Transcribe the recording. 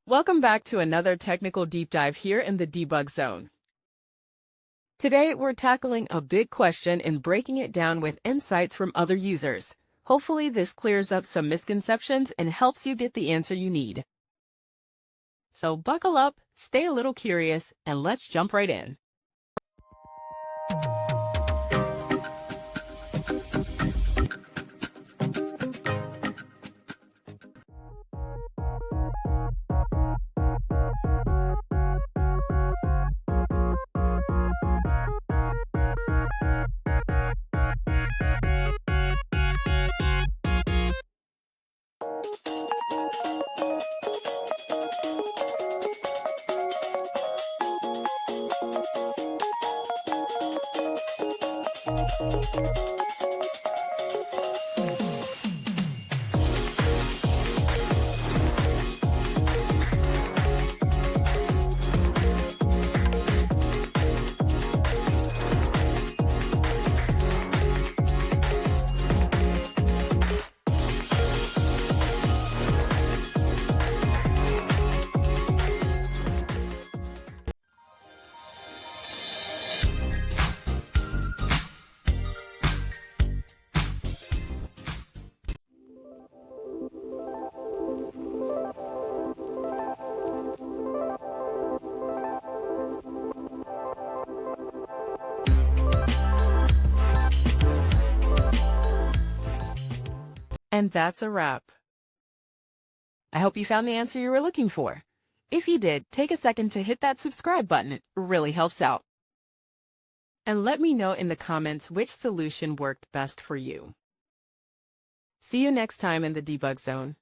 Welcome back to another technical deep dive here in the debug zone. Today, we're tackling a big question and breaking it down with insights from other users. Hopefully, this clears up some misconceptions and helps you get the answer you need. So buckle up, stay a little curious, and let's jump right in. And that's a wrap. I hope you found the answer you were looking for. If you did, take a second to hit that subscribe button. It really helps out. And let me know in the comments which solution worked best for you. See you next time in the debug zone.